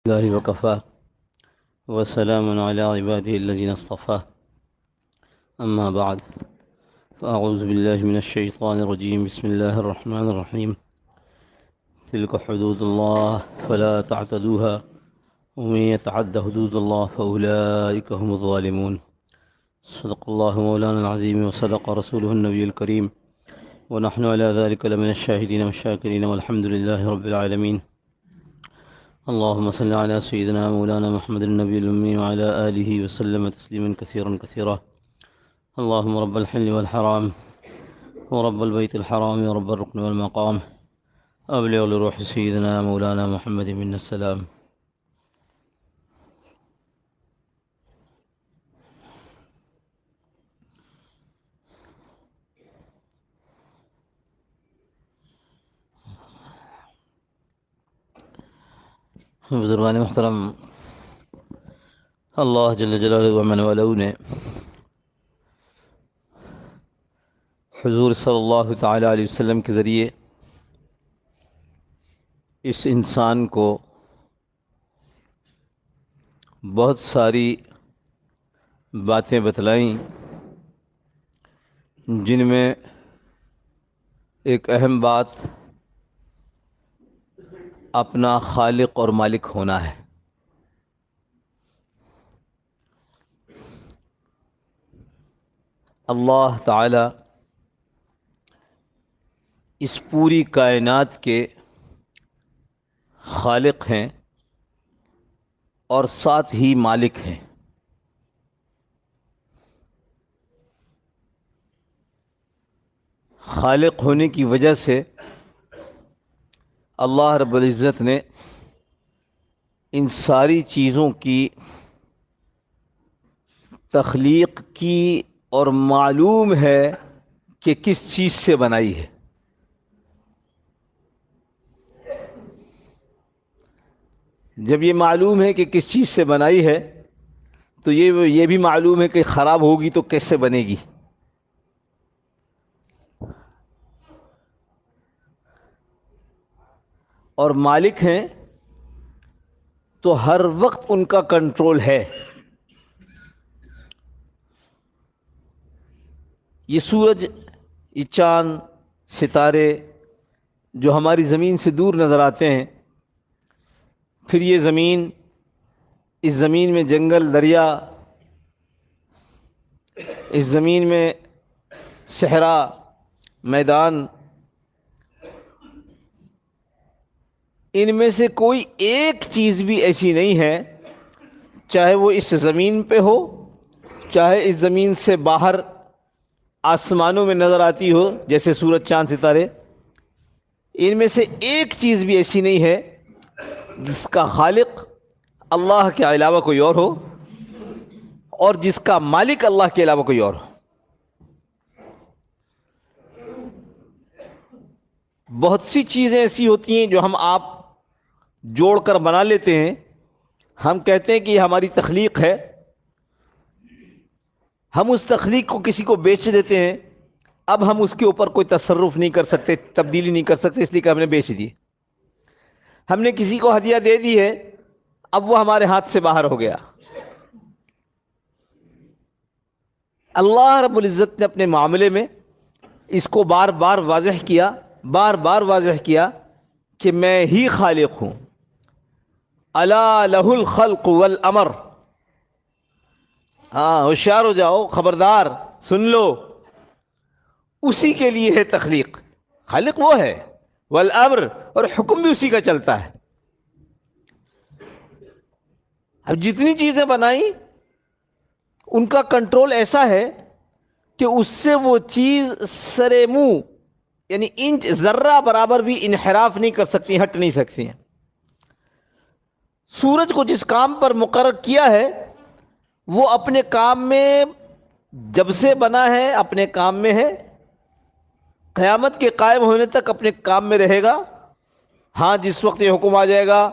الله وكفى وسلام على عباده الذين اصطفى أما بعد فأعوذ بالله من الشيطان الرجيم بسم الله الرحمن الرحيم تلك حدود الله فلا تعتدوها ومن يتعد حدود الله فأولئك هم الظالمون صدق الله مولانا العظيم وصدق رسوله النبي الكريم ونحن على ذلك لمن الشاهدين والشاكرين والحمد لله رب العالمين اللهم صل على سيدنا مولانا محمد النبي الأمي وعلى آله وسلم تسليما كثيرا كثيرا اللهم رب الحل والحرام ورب البيت الحرام ورب الركن والمقام أبلغ لروح سيدنا مولانا محمد منا السلام. بزرگان محترم، اللہ جل جلالہ و من والہ نے حضور صلی اللہ تعالی علیہ وسلم کے ذریعے اس انسان کو بہت ساری باتیں بتلائیں، جن میں ایک اہم بات اپنا خالق اور مالک ہونا ہے۔ اللہ تعالی اس پوری کائنات کے خالق ہیں اور ساتھ ہی مالک ہیں۔ خالق ہونے کی وجہ سے اللہ رب العزت نے ان ساری چیزوں کی تخلیق کی اور معلوم ہے کہ کس چیز سے بنائی ہے۔ جب یہ معلوم ہے کہ کس چیز سے بنائی ہے تو یہ بھی معلوم ہے کہ خراب ہوگی تو کیسے بنے گی۔ اور مالک ہیں تو ہر وقت ان کا کنٹرول ہے۔ یہ سورج، یہ چاند، ستارے جو ہماری زمین سے دور نظر آتے ہیں، پھر یہ زمین، اس زمین میں جنگل، دریا، اس زمین میں صحرا، میدان، ان میں سے کوئی ایک چیز بھی ایسی نہیں ہے، چاہے وہ اس زمین پہ ہو، چاہے اس زمین سے باہر آسمانوں میں نظر آتی ہو جیسے سورج، چاند، ستارے، ان میں سے ایک چیز بھی ایسی نہیں ہے جس کا خالق اللہ کے علاوہ کوئی اور ہو اور جس کا مالک اللہ کے علاوہ کوئی اور ہو۔ بہت سی چیزیں ایسی ہوتی ہیں جو ہم آپ جوڑ کر بنا لیتے ہیں، ہم کہتے ہیں کہ یہ ہماری تخلیق ہے، ہم اس تخلیق کو کسی کو بیچ دیتے ہیں، اب ہم اس کے اوپر کوئی تصرف نہیں کر سکتے، تبدیلی نہیں کر سکتے، اس لیے کہ ہم نے بیچ دی۔ ہم نے کسی کو ہدیہ دے دی ہے، اب وہ ہمارے ہاتھ سے باہر ہو گیا۔ اللہ رب العزت نے اپنے معاملے میں اس کو بار بار واضح کیا کہ میں ہی خالق ہوں۔ الا لہ الخلق والامر، ہاں ہوشیار ہو جاؤ، خبردار سن لو، اسی کے لیے ہے تخلیق۔ خالق وہ ہے، والامر، اور حکم بھی اسی کا چلتا ہے۔ اب جتنی چیزیں بنائیں ان کا کنٹرول ایسا ہے کہ اس سے وہ چیز سرے منہ، یعنی انچ ذرہ برابر بھی انحراف نہیں کر سکتی، ہٹ نہیں سکتی ہیں۔ سورج کو جس کام پر مقرر کیا ہے وہ اپنے کام میں جب سے بنا ہے، اپنے کام میں ہے، قیامت کے قائم ہونے تک اپنے کام میں رہے گا۔ ہاں جس وقت یہ حکم آ جائے گا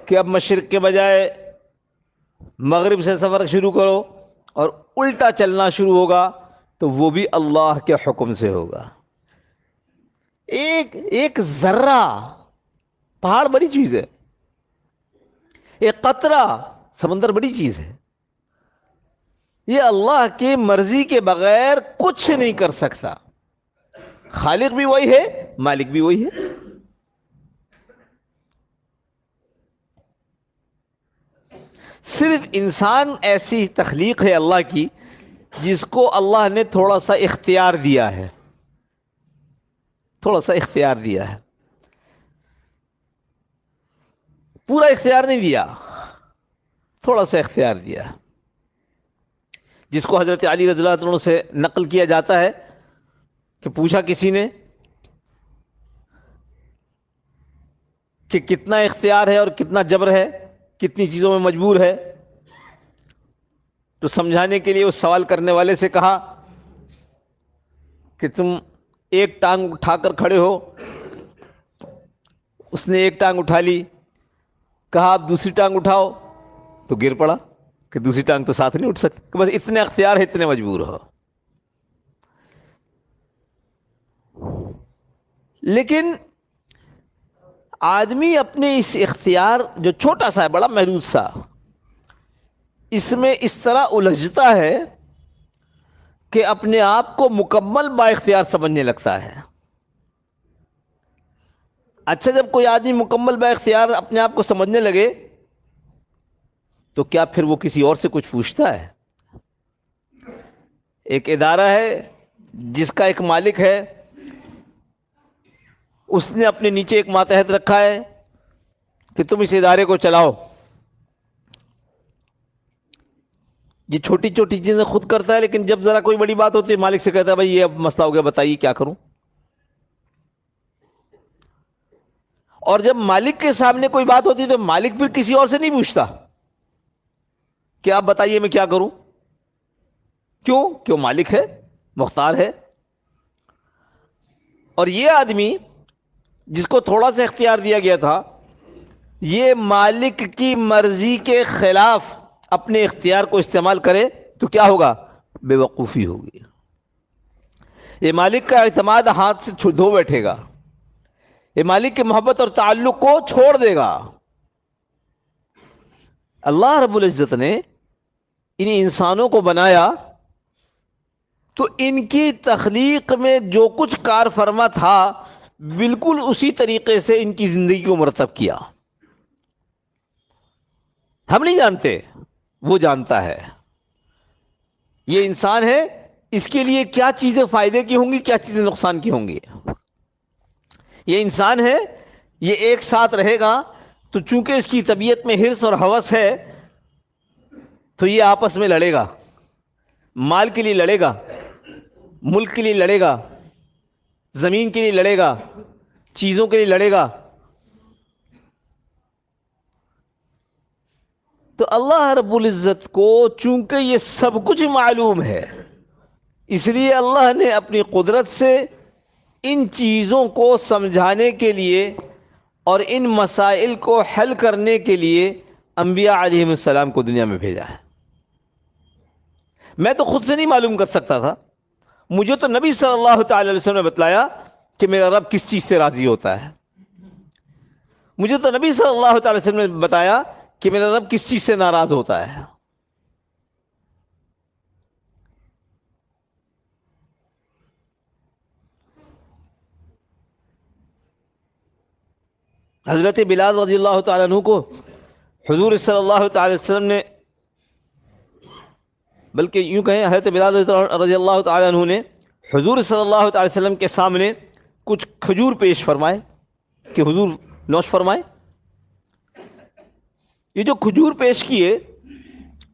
کہ اب مشرق کے بجائے مغرب سے سفر شروع کرو اور الٹا چلنا شروع ہوگا تو وہ بھی اللہ کے حکم سے ہوگا۔ ایک ذرہ، پہاڑ بڑی چیز ہے ایک قطرہ سمندر بڑی چیز ہے، یہ اللہ کی مرضی کے بغیر کچھ نہیں کر سکتا. خالق بھی وہی ہے، مالک بھی وہی ہے. صرف انسان ایسی تخلیق ہے اللہ کی جس کو اللہ نے تھوڑا سا اختیار دیا ہے، تھوڑا سا اختیار دیا ہے، پورا اختیار نہیں دیا، تھوڑا سا اختیار دیا ہے. جس کو حضرت علی رضی اللہ عنہ سے نقل کیا جاتا ہے کہ پوچھا کسی نے کہ کتنا اختیار ہے اور کتنا جبر ہے، کتنی چیزوں میں مجبور ہے، تو سمجھانے کے لیے اس سوال کرنے والے سے کہا کہ تم ایک ٹانگ اٹھا کر کھڑے ہو. اس نے ایک ٹانگ اٹھا لی، کہا آپ دوسری ٹانگ اٹھاؤ، تو گر پڑا کہ دوسری ٹانگ تو ساتھ نہیں اٹھ سکتی، کہ بس اتنے اختیار ہے، اتنے مجبور ہو. لیکن آدمی اپنے اس اختیار جو چھوٹا سا ہے، بڑا محدود سا، اس میں اس طرح الجھتا ہے کہ اپنے آپ کو مکمل با اختیار سمجھنے لگتا ہے. اچھا، جب کوئی آدمی مکمل با اختیار اپنے آپ کو سمجھنے لگے تو کیا پھر وہ کسی اور سے کچھ پوچھتا ہے؟ ایک ادارہ ہے جس کا ایک مالک ہے، اس نے اپنے نیچے ایک ماتحت رکھا ہے کہ تم اس ادارے کو چلاؤ. یہ چھوٹی چھوٹی چیزیں خود کرتا ہے، لیکن جب ذرا کوئی بڑی بات ہوتی ہے مالک سے کہتا ہے بھائی یہ اب مسئلہ ہو گیا، بتائیے کیا کروں. اور جب مالک کے سامنے کوئی بات ہوتی ہے تو مالک پھر کسی اور سے نہیں پوچھتا کہ آپ بتائیے میں کیا کروں. کیوں مالک ہے، مختار ہے. اور یہ آدمی جس کو تھوڑا سا اختیار دیا گیا تھا، یہ مالک کی مرضی کے خلاف اپنے اختیار کو استعمال کرے تو کیا ہوگا؟ بے وقوفی ہوگی. یہ مالک کا اعتماد ہاتھ سے دھو بیٹھے گا، یہ مالک کی محبت اور تعلق کو چھوڑ دے گا. اللہ رب العزت نے ان انسانوں کو بنایا تو ان کی تخلیق میں جو کچھ کار فرما تھا بالکل اسی طریقے سے ان کی زندگی کو مرتب کیا. ہم نہیں جانتے، وہ جانتا ہے. یہ انسان ہے، اس کے لیے کیا چیزیں فائدے کی ہوں گی، کیا چیزیں نقصان کی ہوں گی. یہ انسان ہے، یہ ایک ساتھ رہے گا تو چونکہ اس کی طبیعت میں حرص اور ہوس ہے تو یہ آپس میں لڑے گا، مال کے لیے لڑے گا، ملک کے لیے لڑے گا، زمین کے لیے لڑے گا، چیزوں کے لیے لڑے گا. تو اللہ رب العزت کو چونکہ یہ سب کچھ معلوم ہے، اس لیے اللہ نے اپنی قدرت سے ان چیزوں کو سمجھانے کے لیے اور ان مسائل کو حل کرنے کے لیے انبیاء علیہم السلام کو دنیا میں بھیجا ہے. میں تو خود سے نہیں معلوم کر سکتا تھا، مجھے تو نبی صلی اللہ تعالی علیہ وسلم نے بتلایا کہ میرا رب کس چیز سے راضی ہوتا ہے. مجھے تو نبی صلی اللہ تعالی وسلم نے بتایا کہ میرا رب کس چیز سے ناراض ہوتا ہے. حضرت بلال رضی اللہ تعالیٰ عنہ کو حضور صلی اللہ تعالی وسلم نے، بلکہ یوں کہیں حضرت بلال رضی اللہ تعالیٰ عنہ نے حضور صلی اللہ تعالی وسلم کے سامنے کچھ کھجور پیش فرمائے کہ حضور نوش فرمائے. یہ جو کھجور پیش کیے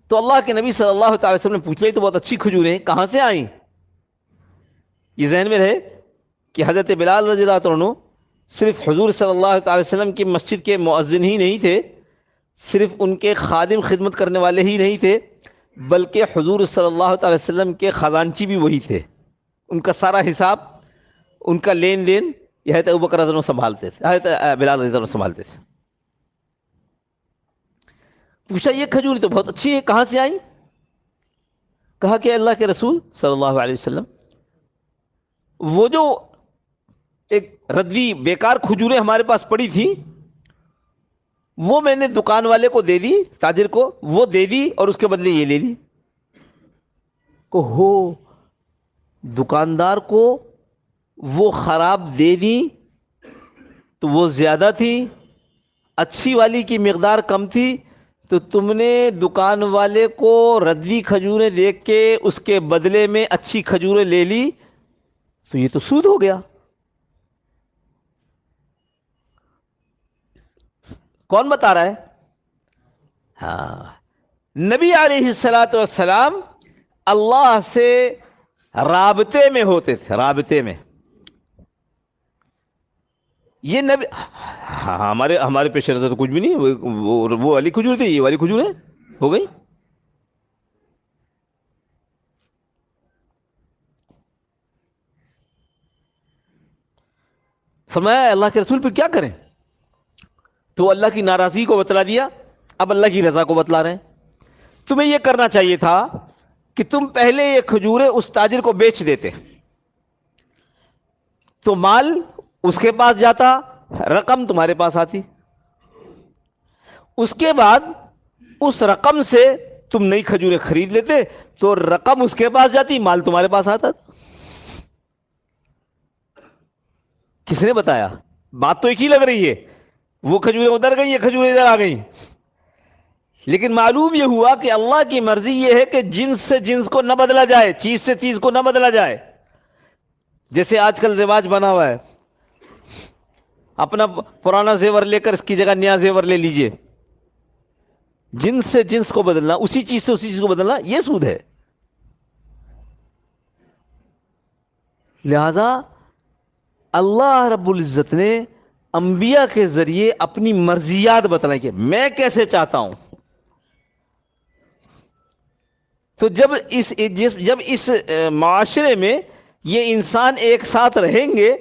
تو اللہ کے نبی صلی اللہ تعالی وسلم نے پوچھا یہ تو بہت اچھی کھجوریں کہاں سے آئیں؟ یہ ذہن میں رہے کہ حضرت بلال رضی اللہ عنہ صرف حضور صلی اللہ تعالی وسلم کی مسجد کے مؤذن ہی نہیں تھے، صرف ان کے خادم خدمت کرنے والے ہی نہیں تھے، بلکہ حضور صلی اللہ تعالی وسلم کے خزانچی بھی وہی تھے. ان کا سارا حساب، ان کا لین دین یہ حضرت ابوبکر رضی اللہ عنہ سنبھالتے تھے، حضرت بلال رضی اللہ عنہ سنبھالتے تھے. پوچھا یہ کھجور تو بہت اچھی ہے، کہاں سے آئیں؟ کہا کہ اللہ کے رسول صلی اللہ علیہ وسلم وہ جو ایک ردوی بیکار کھجوریں ہمارے پاس پڑی تھی وہ میں نے دکان والے کو دے دی، تاجر کو وہ دے دی، اور اس کے بدلے یہ لے لی. کو ہو دکاندار کو وہ خراب دے دی تو وہ زیادہ تھی، اچھی والی کی مقدار کم تھی، تو تم نے دکان والے کو ردی کھجوریں دے کے اس کے بدلے میں اچھی کھجوریں لے لی، تو یہ تو سود ہو گیا. کون بتا رہا ہے؟ ہاں، نبی علیہ الصلوۃ والسلام اللہ سے رابطے میں ہوتے تھے، رابطے میں. یہ نبی ہمارے پیش نظر تو کچھ بھی نہیں. وہ والی کھجور تھی، یہ والی کھجور ہے، ہو گئی. فرمایا اللہ کے رسول پھر کیا کریں؟ تو اللہ کی ناراضگی کو بتلا دیا، اب اللہ کی رضا کو بتلا رہے ہیں. تمہیں یہ کرنا چاہیے تھا کہ تم پہلے یہ کھجوریں اس تاجر کو بیچ دیتے، تو مال اس کے پاس جاتا، رقم تمہارے پاس آتی. اس کے بعد اس رقم سے تم نئی کھجوریں خرید لیتے، تو رقم اس کے پاس جاتی، مال تمہارے پاس آتا. کس نے بتایا؟ بات تو ایک ہی لگ رہی ہے، وہ کھجوریں ادھر گئی، یہ کھجوریں ادھر آ گئیں. لیکن معلوم یہ ہوا کہ اللہ کی مرضی یہ ہے کہ جنس سے جنس کو نہ بدلا جائے، چیز سے چیز کو نہ بدلا جائے. جیسے آج کل رواج بنا ہوا ہے، اپنا پرانا زیور لے کر اس کی جگہ نیا زیور لے لیجئے. جنس سے جنس کو بدلنا، اسی چیز سے اسی چیز کو بدلنا، یہ سود ہے. لہذا اللہ رب العزت نے انبیاء کے ذریعے اپنی مرضیات بتلائیں کہ میں کیسے چاہتا ہوں. تو جب اس معاشرے میں یہ انسان ایک ساتھ رہیں گے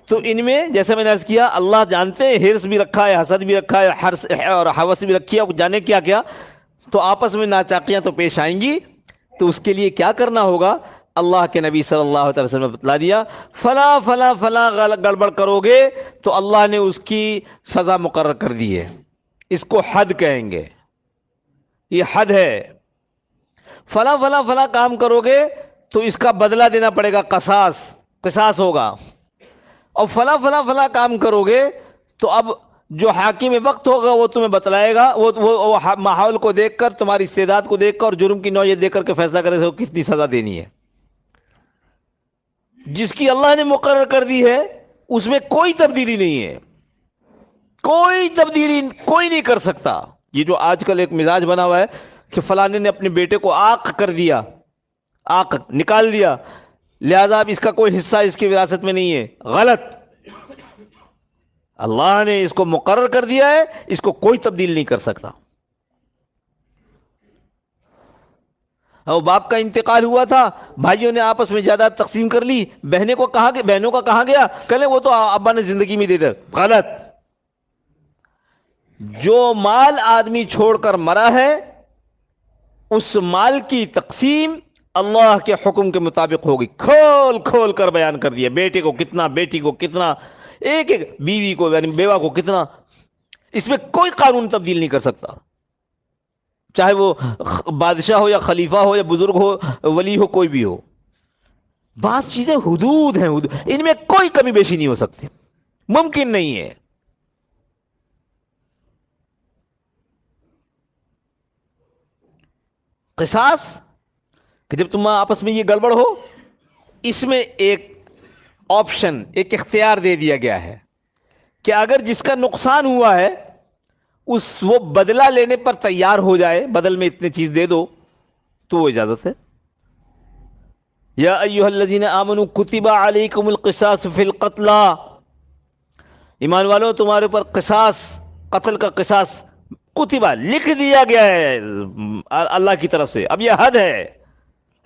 تو ان میں، جیسے میں نے عرض کیا، اللہ جانتے ہیں ہرس بھی رکھا ہے، حسد بھی رکھا ہے، حرص اور ہوس بھی رکھی ہے، جانے کیا کیا. تو آپس میں ناچاقیاں تو پیش آئیں گی. تو اس کے لیے کیا کرنا ہوگا؟ اللہ کے نبی صلی اللہ علیہ وسلم نے بتلا دیا، فلاں فلاں فلاں گڑبڑ کرو گے تو اللہ نے اس کی سزا مقرر کر دی ہے. اس کو حد کہیں گے، یہ حد ہے. فلاں فلاں فلاں کام کرو گے تو اس کا بدلہ دینا پڑے گا، قصاص ہوگا. اور فلاں فلاں فلاں کام کرو گے تو اب جو حاکم وقت ہوگا وہ تمہیں بتلائے گا، وہ ماحول کو دیکھ کر، تمہاری استعداد کو دیکھ کر اور جرم کی نوعیت دیکھ کر کے فیصلہ کرے گا کتنی سزا دینی ہے. جس کی اللہ نے مقرر کر دی ہے اس میں کوئی تبدیلی نہیں ہے، کوئی تبدیلی کوئی نہیں کر سکتا. یہ جو آج کل ایک مزاج بنا ہوا ہے کہ فلانے نے اپنے بیٹے کو عاق کر دیا، عاق نکال دیا، لہذا اب اس کا کوئی حصہ اس کی وراثت میں نہیں ہے. غلط. اللہ نے اس کو مقرر کر دیا ہے، اس کو کوئی تبدیل نہیں کر سکتا. اور باپ کا انتقال ہوا تھا، بھائیوں نے آپس میں جائیداد تقسیم کر لی، بہنوں کا کہاں گیا؟ کہلے وہ تو ابا نے زندگی میں دے دیا. غلط. جو مال آدمی چھوڑ کر مرا ہے اس مال کی تقسیم اللہ کے حکم کے مطابق ہوگی. کھول کھول کر بیان کر دیا، بیٹے کو کتنا، بیٹی کو کتنا، ایک ایک بیوی کو یعنی بیوہ کو کتنا. اس میں کوئی قانون تبدیل نہیں کر سکتا، چاہے وہ بادشاہ ہو یا خلیفہ ہو یا بزرگ ہو، ولی ہو، کوئی بھی ہو. بعض چیزیں حدود ہیں، ان میں کوئی کمی بیشی نہیں ہو سکتی، ممکن نہیں ہے. قصاص کہ جب تم آپس میں یہ گڑبڑ ہو، اس میں ایک آپشن، ایک اختیار دے دیا گیا ہے کہ اگر جس کا نقصان ہوا ہے وہ بدلہ لینے پر تیار ہو جائے، بدل میں اتنی چیز دے دو، تو وہ اجازت ہے. یا ایھا الذین آمنوا کتب علیکم القصاص فی القتلی، ایمان والو تمہارے اوپر قصاص، قتل کا قصاص کتبہ لکھ دیا گیا ہے اللہ کی طرف سے. اب یہ حد ہے،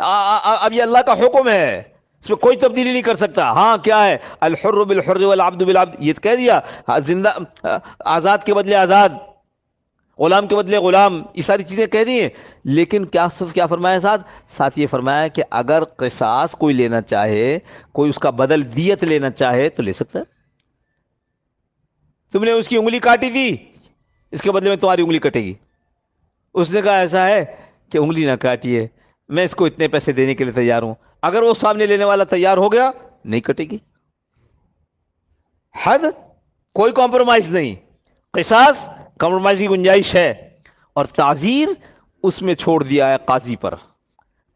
اب یہ اللہ کا حکم ہے، اس میں کوئی تبدیلی نہیں کر سکتا. ہاں کیا ہے؟ الحر بالحر والعبد بالعبد، یہ کہہ دیا. زندہ آزاد کے بدلے آزاد، غلام کے بدلے غلام، یہ ساری چیزیں کہہ دی ہیں. لیکن کیا فرمایا ساتھ یہ فرمایا کہ اگر قصاص کوئی لینا چاہے، کوئی اس کا بدل دیت لینا چاہے تو لے سکتا ہے. تم نے اس کی انگلی کاٹی تھی، اس کے بدلے میں تمہاری انگلی کٹے گی. اس نے کہا ایسا ہے کہ انگلی نہ کاٹیے، میں اس کو اتنے پیسے دینے کے لیے تیار ہوں. اگر وہ سامنے لینے والا تیار ہو گیا نہیں کٹے گی. حد کوئی کمپرومائز نہیں، قصاص کمپرومائز کی گنجائش ہے، اور تعزیر اس میں چھوڑ دیا ہے قاضی پر.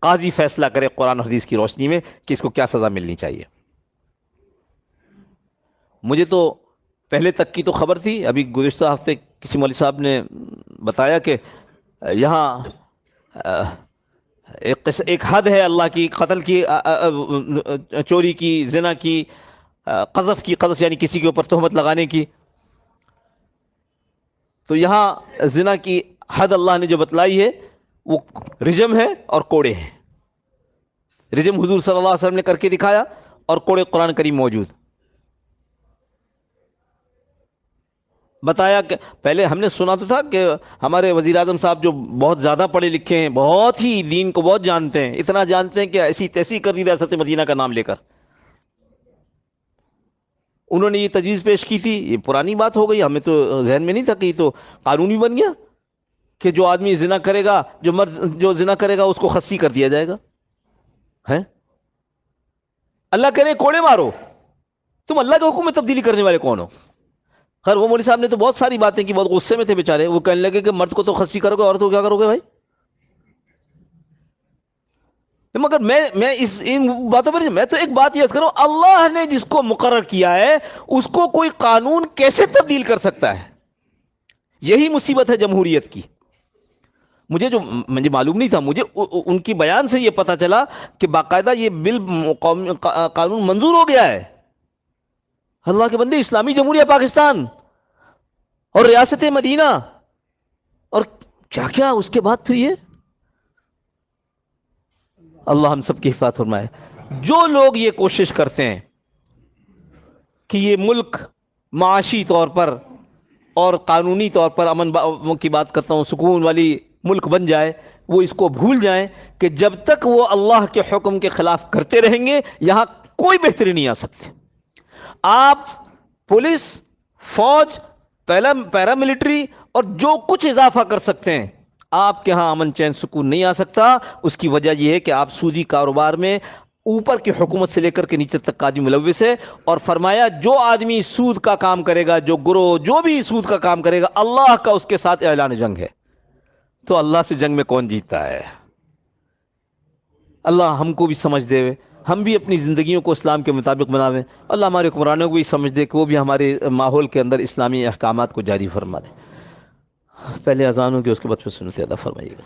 قاضی فیصلہ کرے قرآن و حدیث کی روشنی میں کہ اس کو کیا سزا ملنی چاہیے. مجھے تو پہلے تک کی تو خبر تھی، ابھی گزشتہ ہفتے کسی مولوی صاحب نے بتایا کہ یہاں ایک حد ہے اللہ کی، قتل کی، چوری کی، زنا کی، قذف کی، قذف یعنی کسی کے اوپر تہمت لگانے کی. تو یہاں زنا کی حد اللہ نے جو بتلائی ہے وہ رجم ہے اور کوڑے ہیں. رجم حضور صلی اللہ علیہ وسلم نے کر کے دکھایا، اور کوڑے قرآن کریم موجود. بتایا کہ پہلے ہم نے سنا تو تھا کہ ہمارے وزیر اعظم صاحب جو بہت زیادہ پڑھے لکھے ہیں، بہت ہی دین کو بہت جانتے ہیں، اتنا جانتے ہیں کہ ایسی تیسی کر دی ریاست مدینہ کا نام لے کر. انہوں نے یہ تجویز پیش کی تھی، یہ پرانی بات ہو گئی، ہمیں تو ذہن میں نہیں تھا کہ یہ تو قانونی بن گیا کہ جو آدمی زنا کرے گا، جو مرد جو زنا کرے گا اس کو خصی کر دیا جائے گا. ہیں اللہ کرے کوڑے مارو، تم اللہ کے حکم میں تبدیلی کرنے والے کون ہو؟ خیر وہ مولوی صاحب نے تو بہت ساری باتیں کی، بہت غصے میں تھے بیچارے. وہ کہنے لگے کہ مرد کو تو خصی کرو گے، عورت کو کیا کرو گے بھائی؟ مگر میں ان باتوں پر میں تو ایک بات یاد کروں، اللہ نے جس کو مقرر کیا ہے اس کو کوئی قانون کیسے تبدیل کر سکتا ہے؟ یہی مصیبت ہے جمہوریت کی. مجھے معلوم نہیں تھا، مجھے ان کی بیان سے یہ پتا چلا کہ باقاعدہ یہ بل قانون منظور ہو گیا ہے. اللہ کے بندے، اسلامی جمہوریہ پاکستان اور ریاست مدینہ اور کیا کیا اس کے بعد پھر یہ. اللہ ہم سب کی حفاظت فرمائے. جو لوگ یہ کوشش کرتے ہیں کہ یہ ملک معاشی طور پر اور قانونی طور پر، امن کی بات کرتا ہوں، سکون والی ملک بن جائے، وہ اس کو بھول جائیں کہ جب تک وہ اللہ کے حکم کے خلاف کرتے رہیں گے یہاں کوئی بہتری نہیں آ سکتی. آپ پولیس، فوج، پیراملٹری اور جو کچھ اضافہ کر سکتے ہیں، آپ کے ہاں امن چین سکون نہیں آ سکتا. اس کی وجہ یہ ہے کہ آپ سودی کاروبار میں اوپر کی حکومت سے لے کر کے نیچے تک کا آدمی ملوث ہے. اور فرمایا جو آدمی سود کا کام کرے گا، جو گروہ جو بھی سود کا کام کرے گا، اللہ کا اس کے ساتھ اعلان جنگ ہے. تو اللہ سے جنگ میں کون جیتتا ہے؟ اللہ ہم کو بھی سمجھ دے، ہم بھی اپنی زندگیوں کو اسلام کے مطابق بناویں. اللہ ہمارے حکمرانوں کو بھی سمجھ دے کہ وہ بھی ہمارے ماحول کے اندر اسلامی احکامات کو جاری فرما دے. پہلے اذان ہو کہ اس کے بعد پھر سنت ادا فرمائیے گا.